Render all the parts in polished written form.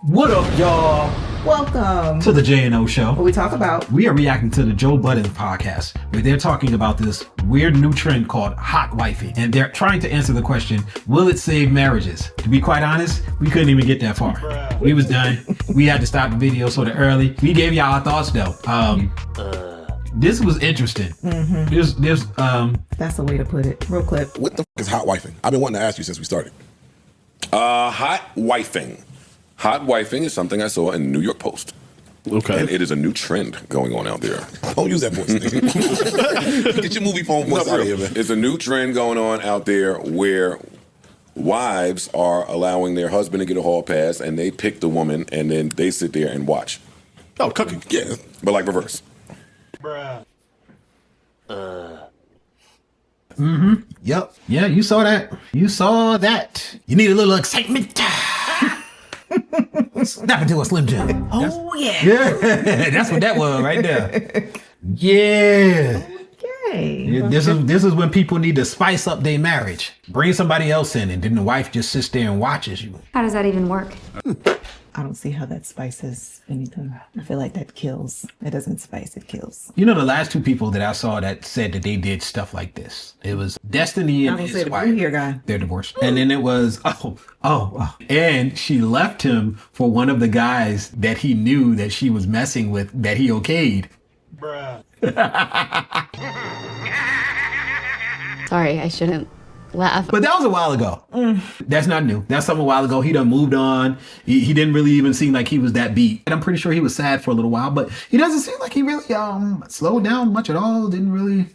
What up, y'all? Welcome to the J&O Show. What we talk about. We are reacting to the Joe Budden podcast, where they're talking about this weird new trend called hot wifing. And they're trying to answer the question, will it save marriages? To be quite honest, we couldn't even get that far. We was done. We had to stop the video sort of early. We gave y'all our thoughts though. This was interesting. Mm-hmm. That's the way to put it. Real quick. What the f is hot wifing? I've been wanting to ask you since we started. Hot wifing. Hot wifing is something I saw in the New York Post. Okay. And it is a new trend going on out there. Don't use that voice, nigga. Get your movie phone voice out of here, man. It's a new trend going on out there where wives are allowing their husband to get a hall pass and they pick the woman and then they sit there and watch. Oh, cooking. Yeah, but like reverse. Yep. Yeah, you saw that. You saw that. You need a little excitement. Snap into a Slim Jim. Oh, yeah. Yeah, that's what that was right there. Yeah. Okay. Yeah, this is when people need to spice up their marriage. Bring somebody else in, and then the wife just sits there and watches you. How does that even work? I don't see how that spices anything. I feel like that kills. It doesn't spice, it kills. You know, the last two people that I saw that said that they did stuff like this. It was Destiny and his wife. Here, guy. They're divorced. And then it was, and she left him for one of the guys that he knew that she was messing with, that he okayed. Sorry, I shouldn't laugh. But that was a while ago. That's not new. That's something a while ago. He done moved on. He didn't really even seem like he was that beat. And I'm pretty sure he was sad for a little while, but he doesn't seem like he really slowed down much at all. Didn't really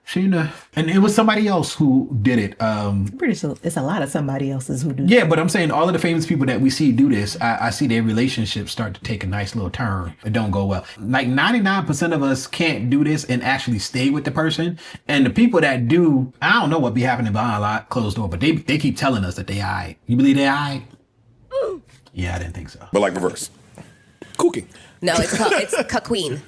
seem to. And it was somebody else who did it. I'm pretty sure it's a lot of somebody else's who do. Yeah, but I'm saying all of the famous people that we see do this, I see their relationships start to take a nice little turn. It don't go well. Like 99% of us can't do this and actually stay with the person. And the people that do, I don't know what be happening behind a lot closed door, but they keep telling us that they aight. You believe they aight? Yeah, I didn't think so. But like reverse. Cooking. No, it's cucking.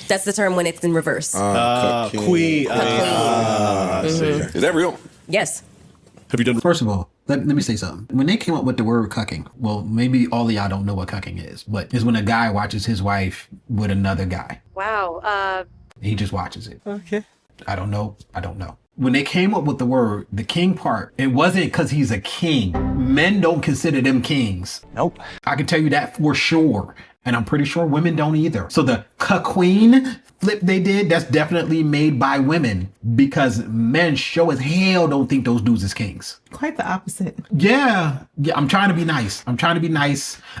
That's the term when it's in reverse. Queen. Is that real? Yes. Have you done? First of all, let me say something. When they came up with the word cucking, well, maybe all of y'all don't know what cucking is, but it's when a guy watches his wife with another guy. Wow. He just watches it. Okay. I don't know. When they came up with the word, the king part, it wasn't because he's a king. Men don't consider them kings. Nope. I can tell you that for sure. And I'm pretty sure women don't either. So the queen flip they did, that's definitely made by women because men sure as hell don't think those dudes is kings. Quite the opposite. Yeah, I'm trying to be nice.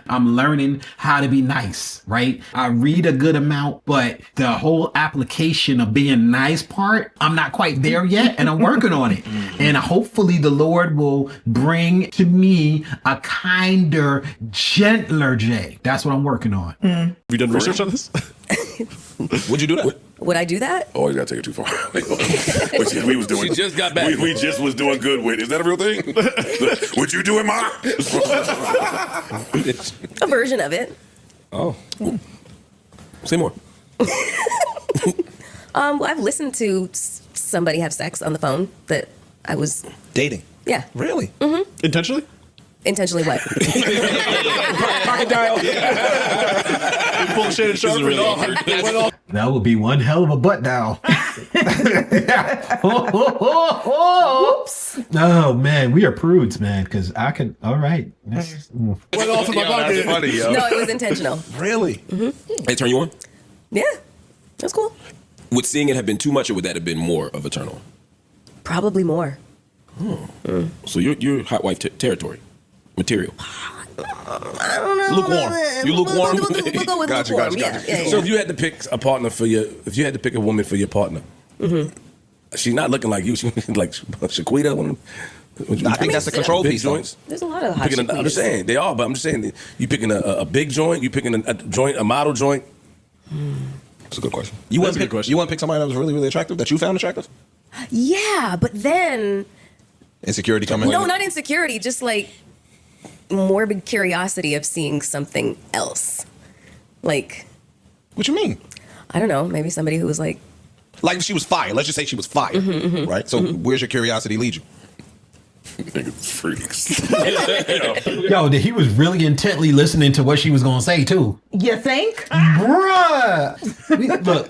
I'm learning how to be nice, right? I read a good amount, but the whole application of being nice part, I'm not quite there yet, and I'm working on it. And hopefully the Lord will bring to me a kinder, gentler Jay. That's what I'm working on. Have you done research on this? Would you do that? Would I do that? Oh, you gotta take it too far. we was doing. She just got back. We just was doing good with. Is that a real thing? Would you do it, Ma? A version of it. Oh. Say more. Well, I've listened to somebody have sex on the phone that I was Dating. Yeah. Really? Intentionally? Intentionally what? Crocodile. You pull shit and sharp and all. That would be one hell of a butt dial. Oops. Oh man, we are prudes, man. Because I could. All right. Went off in my pocket. That's funny, yo. No, it was intentional. Really? They turn you on? Yeah, that's cool. Would seeing it have been too much, or would that have been more of a turn on? Probably more. So you're hot wife territory material. I don't know. Lukewarm. You lukewarm? We'll go with Gotcha. lukewarm. Yeah. So if you had to pick a partner for if you had to pick a woman for your partner, she's not looking like you. She's like Shaquita. I think that's the control big piece. Joints. There's a lot of hot I'm just saying they are, but I'm just saying you picking a big joint, you picking a joint, a model joint. That's a good question. You wouldn't pick somebody that was really, really attractive that you found attractive? Yeah, but then Insecurity coming. no, not insecurity, just like morbid curiosity of seeing something else. Like, What you mean? I don't know, maybe somebody who was like if she was fire. Let's just say she was fire, right? So where's your curiosity lead you? Niggas freaks. Yo, he was really intently listening to what she was gonna say too. You think? Bruh.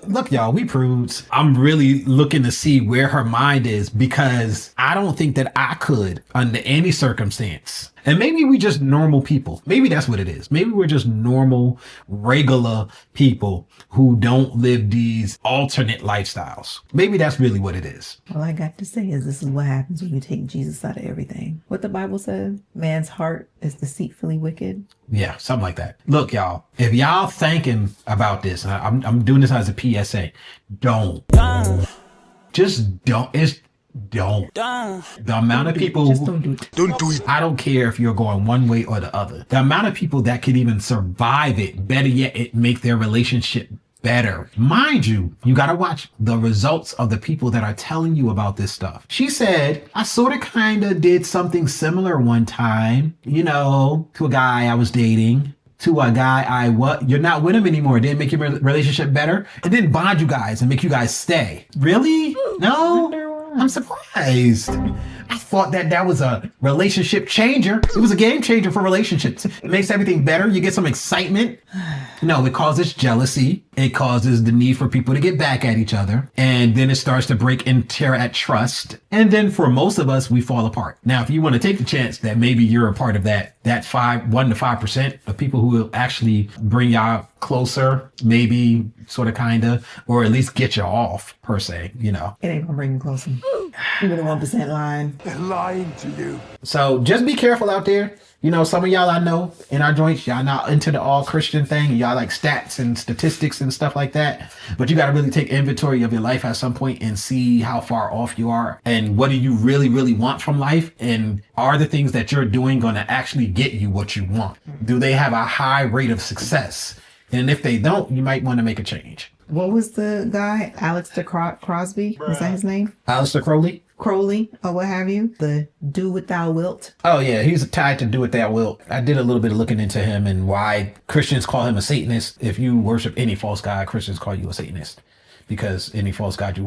Look, y'all, we prudes. I'm really looking to see where her mind is because I don't think that I could under any circumstance. And maybe we just normal people. Maybe that's what it is. Maybe we're just normal, regular people who don't live these alternate lifestyles. Maybe that's really what it is. All I got to say is this is what happens when you take Jesus out of everything. What the Bible says, man's heart is deceitfully wicked. Yeah, something like that. Look, y'all, if y'all thinking about this, and I'm doing this as a PSA, don't. Just don't. Don't. The amount of people Just don't do it. Don't do it. I don't care if you're going one way or the other. The amount of people that could even survive it, better yet, it make their relationship better. Mind you, you got to watch the results of the people that are telling you about this stuff. She said, I sort of kind of did something similar one time, to a guy I was dating. To a guy you're not with him anymore. It didn't make your relationship better. It didn't bond you guys and make you guys stay. Really? No? I'm surprised. I thought that was a relationship changer. It was a game changer for relationships. It makes everything better. You get some excitement. No, it causes jealousy. It causes the need for people to get back at each other. And then it starts to break and tear at trust. And then for most of us, we fall apart. Now, if you want to take the chance that maybe you're a part of that 1 to 5% of people who will actually bring y'all closer, maybe sort of kind of, or at least get you off per se, It ain't gonna bring you closer. Even the 1% line. They're lying to you. So just be careful out there. Some of y'all I know in our joints, y'all not into the all Christian thing. Y'all like stats and statistics and stuff like that. But you got to really take inventory of your life at some point and see how far off you are. And what do you really, really want from life? And are the things that you're doing going to actually get you what you want? Do they have a high rate of success? And if they don't, you might want to make a change. What was the guy? Aleister Crosby? Was that his name? Aleister Crowley or what have you? The do what thou wilt. Oh yeah, he's tied to do what thou wilt. I did a little bit of looking into him and why Christians call him a Satanist. If you worship any false god, Christians call you a Satanist because any false god you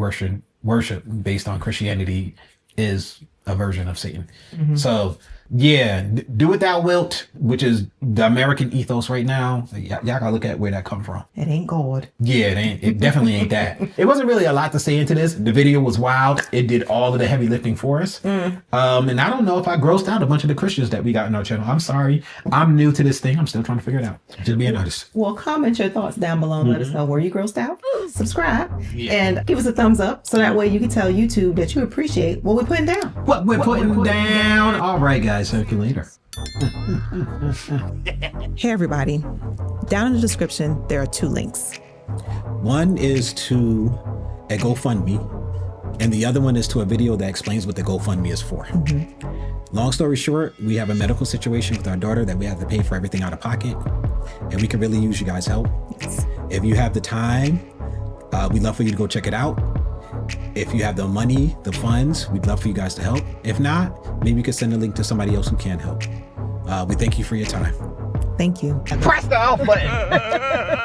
worship based on Christianity is a version of Satan. Mm-hmm. So yeah, do what thou wilt, which is the American ethos right now. Y'all gotta look at where that come from. It ain't God. Yeah, it definitely ain't that. It wasn't really a lot to say into this. The video was wild. It did all of the heavy lifting for us. And I don't know if I grossed out a bunch of the Christians that we got in our channel. I'm sorry. I'm new to this thing. I'm still trying to figure it out. Just being honest. Well, comment your thoughts down below and let us know where you grossed out. Subscribe and give us a thumbs up so that way you can tell YouTube that you appreciate what we're putting down. What we're putting down. All right, guys. Circulator. Hey, everybody. Down in the description, there are 2 links. One is to a GoFundMe, and the other one is to a video that explains what the GoFundMe is for. Long story short, we have a medical situation with our daughter that we have to pay for everything out of pocket, and we could really use you guys' help. If you have the time, we'd love for you to go check it out. If you have the money, the funds, we'd love for you guys to help. If not, maybe you could send a link to somebody else who can help. We thank you for your time. Thank you. Press the off button.